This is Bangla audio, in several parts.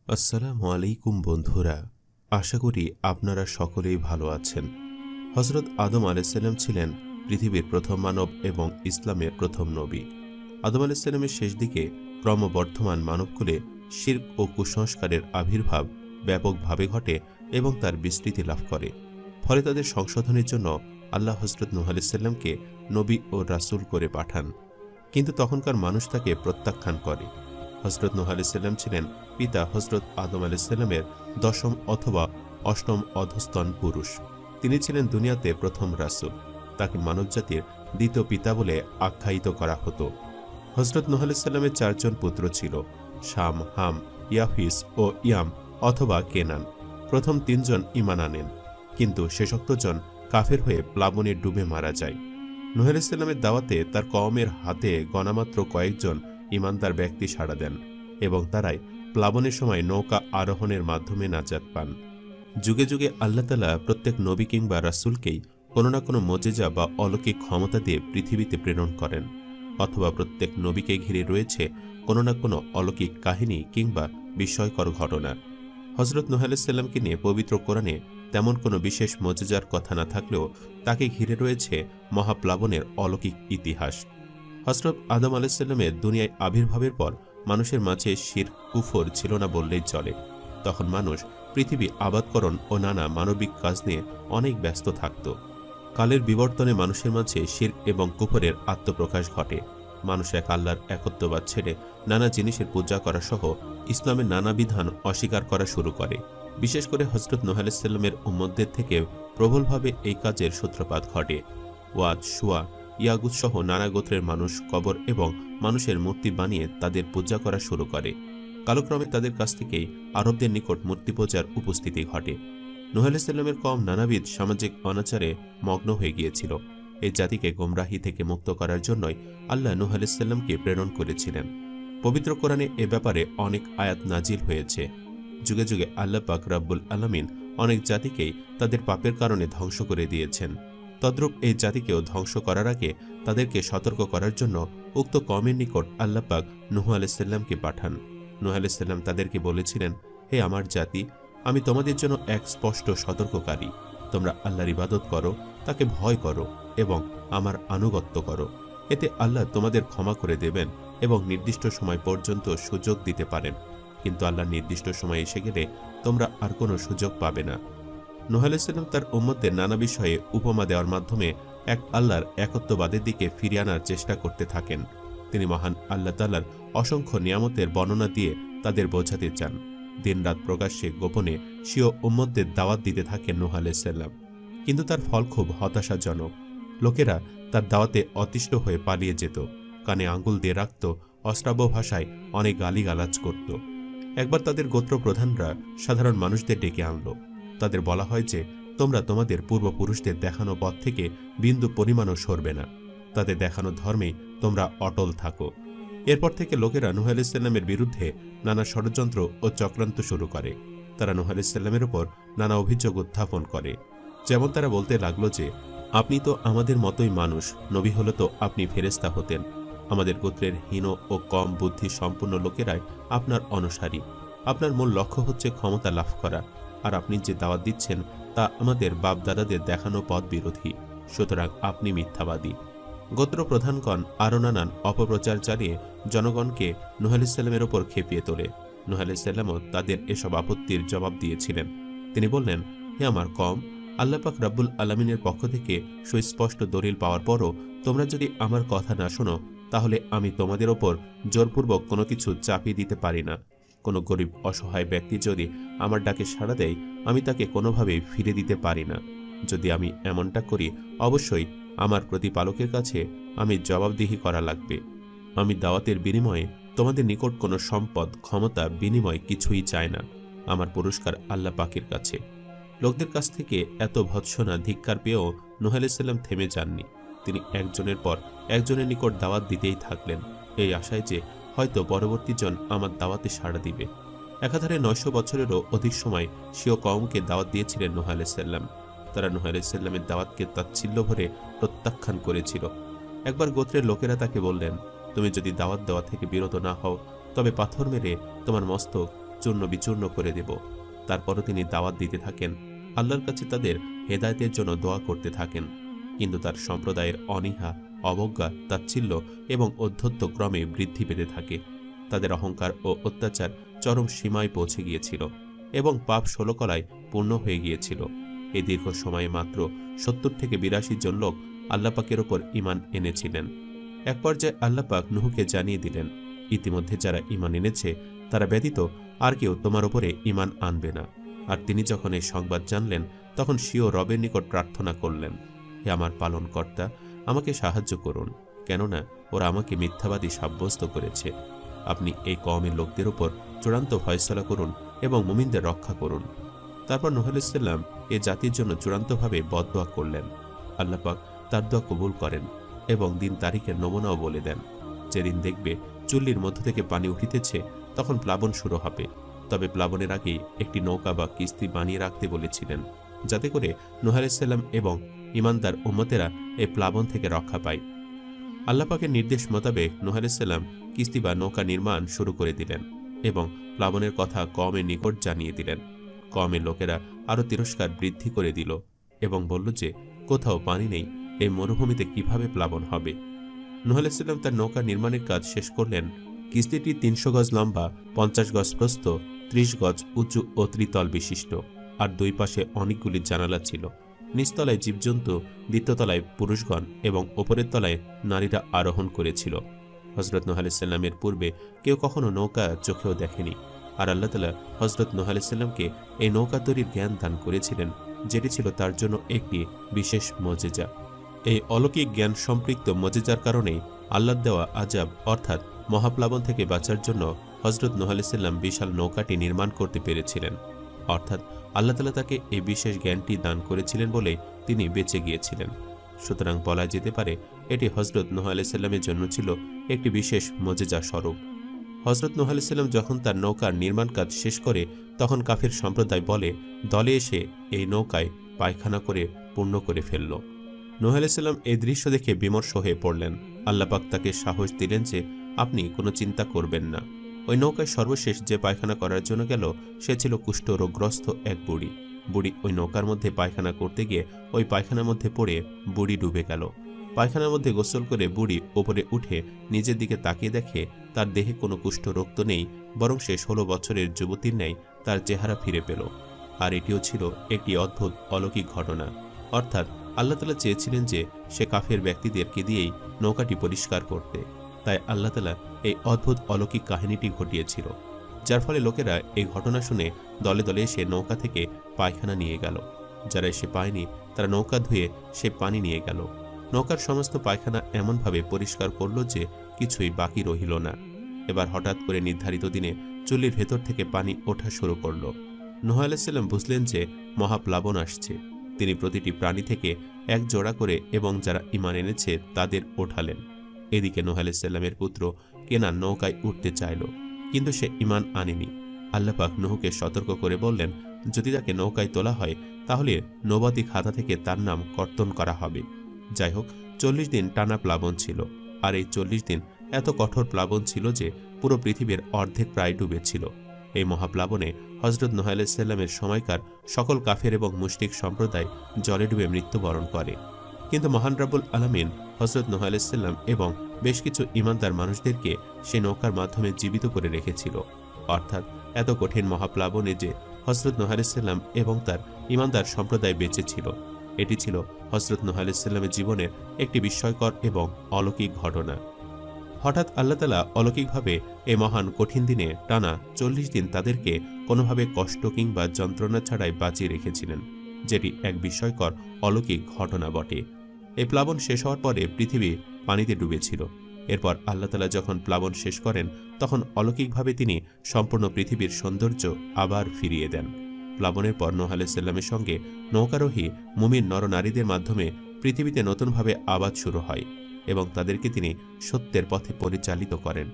আসসালামু আলাইকুম বন্ধুরা, আশা করি আপনারা সকলেই ভালো আছেন। হযরত আদম আলাইহিসসালাম ছিলেন পৃথিবীর প্রথম মানব এবং ইসলামের প্রথম নবী। আদম আলাইহিসসালামের শেষ দিকে ক্রমবর্ধমান মানবকুলে শিরক ও কুসংস্কারের আবির্ভাব ব্যাপকভাবে ঘটে এবং তার বিস্তৃতি লাভ করে। ফলে তাদের সংশোধনের জন্য আল্লাহ হযরত নূহ আলাইহিসসালামকে নবী ও রাসূল করে পাঠান, কিন্তু তখনকার মানুষ তাকে প্রত্যাখ্যান করে। হযরত নূহ আলাইহিসসালাম ছিলেন পিতা হযরত আদম আলাইহিসসালামের দশম অথবা অষ্টম অধস্তন পুরুষ। তিনি ছিলেন দুনিয়াতে প্রথম রাসূল। তাকে মানবজাতির দ্বিতীয় পিতা বলে আখ্যায়িত করা হতো। হযরত নূহ আলাইহিসসালামের চারজন পুত্র ছিল: শাম, হাম, ইয়াফিস ও ইয়াম অথবা কেনান। প্রথম তিনজন ঈমান আনেন, কিন্তু শেষোক্তজন কাফের হয়ে প্লাবনে ডুবে মারা যায়। নূহ আলাইহিসসালামের দাওয়াতে তার কওমের হাতে গণামাত্র কয়েকজন ঈমানদার ব্যক্তি সাড়া দেন এবং তারাই প্লাবনের সময় নৌকা আরোহণের মাধ্যমে নাজাত পান। যুগে যুগে আল্লাহ তাআলা প্রত্যেক নবী কিংবা রাসূলকেই কোনো না কোনো মুজিজা বা অলৌকিক ক্ষমতা দিয়ে পৃথিবীতে প্রেরণ করেন, অথবা প্রত্যেক নবীকে ঘিরে রয়েছে কোনো না কোনো অলৌকিক কাহিনী কিংবা বিস্ময়কর ঘটনা। হযরত নূহ আলাইহিসসালামকে নিয়ে পবিত্র কোরআনে তেমন কোনো বিশেষ মুজিজার কথা না থাকলেও তাকে ঘিরে রয়েছে মহাপ্লাবনের অলৌকিক ইতিহাস। হযরত আদম আলাইহিসসালামের দুনিয়ায় আবির্ভাবের পর মানুষের মাঝে শিরক কুফর ছিল না বললেই চলে। তখন মানুষ পৃথিবী আবাদকরণ ও নানা মানবিক কাজ নিয়ে অনেক ব্যস্ত থাকত। কালের বিবর্তনে মানুষের মাঝে শিরক এবং কুফরের আত্মপ্রকাশ ঘটে। মানুষ এক আল্লাহর একত্ববাদ ছেড়ে নানা জিনিসের পূজা করা সহ ইসলামের নানা বিধান অস্বীকার করা শুরু করে। বিশেষ করে হযরত নূহ আলাইহিসসালামের উম্মতদের থেকে প্রবলভাবে এই কাজের সূত্রপাত ঘটে। ওয়াদ, শুয়া, ইয়াগুত সহ নানা গোত্রের মানুষ কবর এবং মানুষের মূর্তি বানিয়ে তাদের পূজা করা শুরু করে। কালক্রমে তাদের কাছ থেকেই আরবদের নিকট মূর্তি পূজার উপস্থিতি ঘটে। নূহ আলাইহিসসালামের কওম নানাবিধ সামাজিক অনাচারে মগ্ন হয়ে গিয়েছিল। এই জাতিকে গোমরাহি থেকে মুক্ত করার জন্যই আল্লাহ নূহ আলাইহিসসালামকে প্রেরণ করেছিলেন। পবিত্র কোরআনে এ ব্যাপারে অনেক আয়াত নাজিল হয়েছে। যুগে যুগে আল্লাহ পাক রব্বুল আলামিন অনেক জাতিকেই তাদের পাপের কারণে ধ্বংস করে দিয়েছেন। তদ্রূপ এই জাতিকেও ধ্বংস করার আগে তাদেরকে সতর্ক করার জন্য উক্ত কওমের নিকট আল্লাহ পাক নূহ আলাইহিসসালামকে পাঠান। নূহ আলাইহিসসালাম তাদেরকে বলেছিলেন, হে আমার জাতি, আমি তোমাদের জন্য এক স্পষ্ট সতর্ককারী। তোমরা আল্লাহর ইবাদত করো, তাকে ভয় করো এবং আমার আনুগত্য করো। এতে আল্লাহ তোমাদের ক্ষমা করে দেবেন এবং নির্দিষ্ট সময় পর্যন্ত সুযোগ দিতে পারেন, কিন্তু আল্লাহর নির্দিষ্ট সময় এসে গেলে তোমরা আর কোনো সুযোগ পাবে না। নূহ আলাইহিসসালাম তার উম্মতদের নানা বিষয়ে উপমা দেওয়ার মাধ্যমে এক আল্লাহর একত্ববাদের দিকে ফিরিয়ে আনার চেষ্টা করতে থাকেন। তিনি মহান আল্লাহ তাআলার অসংখ্য নিয়ামতের বর্ণনা দিয়ে তাদের বোঝাতে চান। দিনরাত প্রকাশ্যে গোপনে স্বীয় উম্মতদের দাওয়াত দিতে থাকেন নূহ আলাইহিসসালাম, কিন্তু তার ফল খুব হতাশাজনক। লোকেরা তার দাওয়াতে অতিষ্ঠ হয়ে পালিয়ে যেত, কানে আঙ্গুল দিয়ে রাখত, অশ্রাব্য ভাষায় অনেক গালিগালাজ করত। একবার তাদের গোত্র প্রধানরা সাধারণ মানুষদের ডেকে আনল। তাদের বলা হয় যে, তোমরা তোমাদের পূর্বপুরুষদের দেখানো পথ থেকে বিন্দু পরিমাণও সরবে না, তাদের দেখানো ধর্মে তোমরা অটল থাকো। এরপর থেকে লোকেরা নূহ আলাইহিসসালামের বিরুদ্ধে নানা ষড়যন্ত্র ও চক্রান্ত শুরু করে। তারা নূহ আলাইহিসসালামের উপর নানা অভিযোগ উত্থাপন করে। যেমন তারা বলতে লাগলো যে, আপনি তো আমাদের মতোই মানুষ, নবী হলে তো আপনি ফেরেশতা হতেন। আমাদের গোত্রের হীন ও কম বুদ্ধি সম্পন্ন লোকেরাই আপনার অনুসারী। আপনার মূল লক্ষ্য হচ্ছে ক্ষমতা লাভ করা, আর আপনি যে দাওয়াত দিচ্ছেন তা আমাদের বাপদাদাদের দেখানো পথ বিরোধী, সুতরাং আপনি মিথ্যাবাদী। গোত্র প্রধানগণ আরো নানান অপপ্রচার চালিয়ে জনগণকে নূহ আলাইহিসসালামের ওপর খেপিয়ে তোলে। নূহ আলাইহিসসালামও তাদের এসব আপত্তির জবাব দিয়েছিলেন। তিনি বললেন, হে আমার কওম, আল্লাহ পাক রব্বুল আলামিনের পক্ষ থেকে সুস্পষ্ট দলিল পাওয়ার পরও তোমরা যদি আমার কথা না শোনো, তাহলে আমি তোমাদের ওপর জোরপূর্বক কোনো কিছু চাপিয়ে দিতে পারি না। কোনো গরিব অসহায় ব্যক্তি যদি আমার ডাকে সাড়া দেয়, আমি তাকে কোনোভাবেই ফিরে দিতে পারি না। যদি আমি এমনটা করি, অবশ্যই আমার প্রতিপালকের কাছে আমি জবাবদিহি করা লাগবে। আমি দাওয়াতের বিনিময়ে তোমাদের নিকট কোনো সম্পদ, ক্ষমতা বিনিময় কিছুই চাই না। আমার পুরস্কার আল্লাহ পাকের কাছে। লোকদের কাছ থেকে এত ভৎসনা ধিক্কার পেয়েও নূহ আলাইহিসসালাম থেমে যাননি। তিনি একজনের পর একজনের নিকট দাওয়াত দিতেই থাকলেন, এই আশায় যে হয়তো পরবর্তী জন আমার দাওয়াতে সাড়া দিবে। একাধারে 900 বছরেরও অধিক সময় স্বীয় কওমকে দাওয়াত দিয়েছিলেন নূহ আলাইহিসসালাম। তারা নূহ আলাইহিসসালামের দাওয়াতকে তাচ্ছিল্য ভরে প্রত্যাখ্যান করেছিল। একবার গোত্রের লোকেরা তাকে বললেন, তুমি যদি দাওয়াত দেওয়া থেকে বিরত না হও, তবে পাথর মেরে তোমার মস্তক চূর্ণ বিচূর্ণ করে দেব। তারপরও তিনি দাওয়াত দিতে থাকেন, আল্লাহর কাছে তাদের হেদায়েতের জন্য দোয়া করতে থাকেন। কিন্তু তার সম্প্রদায়ের অনীহা, অবজ্ঞা, তাচ্ছিল্য এবং অধ্যত্ব ক্রমে বৃদ্ধি পেতে থাকে। তাদের অহংকার ও অত্যাচার চরম সীমায় পৌঁছে গিয়েছিল এবং পাপ ষোলকলায় পূর্ণ হয়ে গিয়েছিল। এই দীর্ঘ সময়ে মাত্র 70 থেকে 82 জন লোক আল্লাপাকের ওপর ঈমান এনেছিলেন। এক পর্যায়ে আল্লাপাক নূহকে জানিয়ে দিলেন, ইতিমধ্যে যারা ঈমান এনেছে তারা ব্যতীত আর কেউ তোমার ওপরে ঈমান আনবে না। আর তিনি যখন এই সংবাদ জানলেন তখন স্বীয় রবের নিকট প্রার্থনা করলেন, হে আমার পালনকর্তা, আমাকে সাহায্য করুন, কেননা ওরা আমাকে মিথ্যাবাদী সাব্যস্ত করেছে। আপনি এই কওমের লোকদের ওপর চূড়ান্ত ফয়সালা করুন এবং মুমিনদের রক্ষা করুন। তারপর নূহ আলাইহিস সালাম এ জাতির জন্য চূড়ান্তভাবে বদদোয়া করলেন। আল্লাহ পাক তার দোয়া কবুল করেন এবং দিন তারিখের নমুনাও বলে দেন। যেদিন দেখবে চুল্লির মধ্য থেকে পানি উঠিতেছে তখন প্লাবন শুরু হবে। তবে প্লাবনের আগেই একটি নৌকা বা কিস্তি বানিয়ে রাখতে বলেছিলেন, যাতে করে নূহ আলাইহিস সালাম এবং ঈমানদার উম্মতেরা এই প্লাবন থেকে রক্ষা পায়। আল্লাহ পাকের নির্দেশ মোতাবেক নূহ আলাইহিস সালাম কিস্তি বা নৌকা নির্মাণ শুরু করে দিলেন এবং প্লাবনের কথা কওমের নিকট জানিয়ে দিলেন। কওমের লোকেরা আরও তিরস্কার বৃদ্ধি করে দিল এবং বলল যে, কোথাও পানি নেই, এই মরুভূমিতে কিভাবে প্লাবন হবে। নূহ আলাইহিস সালাম তার নৌকা নির্মাণের কাজ শেষ করলেন। কিস্তিটি 300 গজ লম্বা, 50 গজ প্রস্থ, 30 গজ উঁচু ও ত্রিতল বিশিষ্ট, আর দুই পাশে অনেকগুলি জানালা ছিল। নিচতলায় জীবজন্তু, দ্বিতীয়তলায় পুরুষগণ এবং ওপরের তলায় নারীরা আরোহণ করেছিল। হযরত নূহ আলাইহিস সালামের পূর্বে কেউ কখনো নৌকা চোখেও দেখেনি, আর আল্লাহ তাআলা হযরত নূহ আলাইহিস সালামকে এই নৌকা তৈরির জ্ঞান দান করেছিলেন, যেটি ছিল তার জন্য একটি বিশেষ মুজিজা। এই অলৌকিক জ্ঞান সম্পৃক্ত মুজিজার কারণেই আল্লাহর দেওয়া আযাব অর্থাৎ মহাপ্লাবন থেকে বাঁচার জন্য হযরত নূহ আলাইহিস সালাম বিশাল নৌকাটি নির্মাণ করতে পেরেছিলেন। অর্থাৎ আল্লাহ তাআলা তাকে এই বিশেষ জ্ঞানটি দান করেছিলেন বলেই তিনি বেঁচে গিয়েছিলেন। সুতরাং বলা যেতে পারে এটি হযরত নূহ আলাইহিস সালামের জন্য ছিল একটি বিশেষ মুজিজা স্বরূপ। হযরত নূহ আলাইহিস সালাম যখন তার নৌকার নির্মাণ কাজ শেষ করে তখন কাফির সম্প্রদায় বলে দলে এসে এই নৌকায় পায়খানা করে পূর্ণ করে ফেলল। নূহ আলাইহিস সালাম এই দৃশ্য দেখে বিমর্ষ হয়ে পড়লেন। আল্লাহ পাক তাকে সাহস দিলেন যে, আপনি কোনো চিন্তা করবেন না। ওই নৌকায় সর্বশেষ যে পায়খানা করার জন্য গেল সে ছিল কুষ্ঠরোগগ্রস্ত এক বুড়ি। বুড়ি ওই নৌকার মধ্যে পায়খানা করতে গিয়ে ওই পায়খানার মধ্যে পড়ে বুড়ি ডুবে গেল। পায়খানার মধ্যে গোসল করে বুড়ি ওপরে উঠে নিজের দিকে তাকিয়ে দেখে তার দেহে কোনো কুষ্ঠরোগ তো নেই, বরং সে 16 বছরের যুবতীর ন্যায় তার চেহারা ফিরে পেল। আর এটিও ছিল একটি অদ্ভুত অলৌকিক ঘটনা। অর্থাৎ আল্লাহ তাআলা চেয়েছিলেন যে সে কাফের ব্যক্তিদেরকে দিয়েই নৌকাটি পরিষ্কার করতে, তাই আল্লাহ তাআলা এই অদ্ভুত অলৌকিক কাহিনীটি ঘটিয়েছিল, যার ফলে লোকেরা এই ঘটনা শুনে দলে দলে এসে নৌকা থেকে পায়খানা নিয়ে গেল। যারা এসে পায়নি তারা নৌকা ধুয়ে সে পানি নিয়ে গেল। নৌকার সমস্ত পায়খানা এমনভাবে পরিষ্কার করল যে কিছুই বাকি রহিল না। এবার হঠাৎ করে নির্ধারিত দিনে চুল্লির ভেতর থেকে পানি ওঠা শুরু করল। নূহ আলাইহিস সালাম বুঝলেন যে মহাপ্লাবন আসছে। তিনি প্রতিটি প্রাণী থেকে এক জোড়া করে এবং যারা ঈমান এনেছে তাদের ওঠালেন। এদিকে নূহ আলাইহিস সালামের পুত্র কেনান নৌকায় উঠতে চাইল, কিন্তু সে ঈমান আনেনি। আল্লাহ পাক নূহকে সতর্ক করে বললেন, যদি তাকে নৌকায় তোলা হয় তাহলে নবতী খাতা থেকে তার নাম কর্তন করা হবে। যাই হোক, 40 দিন টানা প্লাবন ছিল, আর এই 40 দিন এত কঠোর প্লাবন ছিল যে পুরো পৃথিবীর অর্ধেক প্রায় ডুবেছিল। এই মহাপ্লাবনে হযরত নূহ আলাইহিস সালামের সময়কার সকল কাফের এবং মুশরিক সম্প্রদায় জলে ডুবে মৃত্যুবরণ করে। কিন্তু মহান রব্বুল আলামিন হযরত নূহ আলাইহিস সালাম এবং বেশ কিছু ঈমানদার মানুষদেরকে সে নৌকার মাধ্যমে জীবিত করে রেখেছিল। অর্থাৎ এত কঠিন মহাপ্লাবনে যে হযরত নূহ আলাইহিস সালাম এবং তার ঈমানদার সম্প্রদায় বেঁচে ছিল, এটি ছিল হযরত নূহ আলাইহিস সালামের জীবনের একটি বিস্ময়কর এবং অলৌকিক ঘটনা। হঠাৎ আল্লাহ তাআলা অলৌকিকভাবে এই মহান কঠিন দিনে টানা 40 দিন তাদেরকে কোনোভাবে কষ্ট কিংবা যন্ত্রণা ছাড়াই বাঁচিয়ে রেখেছিলেন, যেটি এক বিস্ময়কর অলৌকিক ঘটনা বটে। এই প্লাবন শেষ হওয়ার পরে পৃথিবী পানিতে ডুবেছিল। এরপর আল্লাহ তাআলা যখন প্লাবন শেষ করেন তখন অলৌকিকভাবে তিনি সম্পূর্ণ পৃথিবীর সৌন্দর্য আবার ফিরিয়ে দেন। প্লাবনের পর নূহ আলাইহিস সালামের সঙ্গে নৌকারোহী মুমিন নরনারীদের মাধ্যমে পৃথিবীতে নতুনভাবে আবাদ শুরু হয় এবং তাদেরকে তিনি সত্যের পথে পরিচালিত করেন।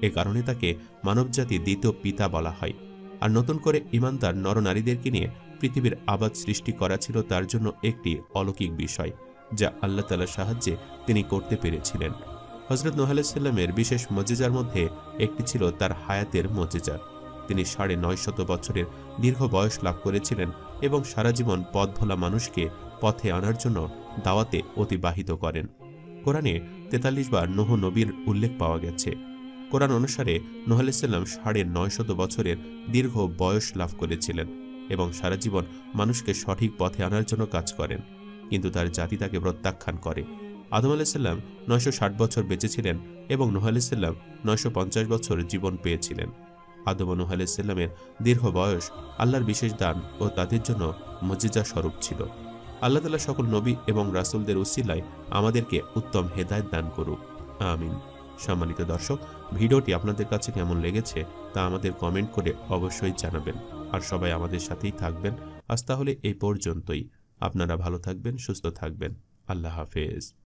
এ কারণে তাকে মানবজাতির দ্বিতীয় পিতা বলা হয়। আর নতুন করে ঈমানদার নরনারীদেরকে নিয়ে পৃথিবীর আবাদ সৃষ্টি করা ছিল তার জন্য একটি অলৌকিক বিষয়, যা আল্লাহ তাআলার সাহায্যে তিনি করতে পেরেছিলেন। হযরত নূহ আলাইহিস সালামের বিশেষ মুজিজার মধ্যে একটি ছিল তার হায়াতের মুজিজা। তিনি 950 বছরের দীর্ঘ বয়স লাভ করেছিলেন এবং সারা জীবন পথ ভোলা মানুষকে পথে আনার জন্য দাওয়াতে অতিবাহিত করেন। কোরআনে 43 বার নূহ নবীর উল্লেখ পাওয়া গেছে। কোরআন অনুসারে নূহ আলাইহিস সালাম 950 বছরের দীর্ঘ বয়স লাভ করেছিলেন এবং সারা জীবন মানুষকে সঠিক পথে আনার জন্য কাজ করেন, কিন্তু তার জাতি তাকে প্রত্যাখ্যান করে। আদম আলাইহিস সালাম 960 বছর বেঁচেছিলেন এবং নূহ আলাইহিস সালাম 950 বছর জীবন পেয়েছিলেন। আদম ও নূহ আলাইহিস সালামের দীর্ঘ বয়স আল্লাহর বিশেষ দান ও তাদের জন্য মুজিজা স্বরূপ ছিল। আল্লাহ তাআলা সকল নবী এবং রাসূলদের উসিলায় আমাদেরকে উত্তম হেদায়েত দান করুক, আমিন। সম্মানিত দর্শক, ভিডিওটি আপনাদের কাছে কেমন লেগেছে তা আমাদের কমেন্ট করে অবশ্যই জানাবেন। আর সবাই আমাদের সাথেই থাকবেন। আজ তাহলে এই পর্যন্তই। আপনারা ভালো থাকবেন, সুস্থ থাকবেন। আল্লাহ হাফেজ।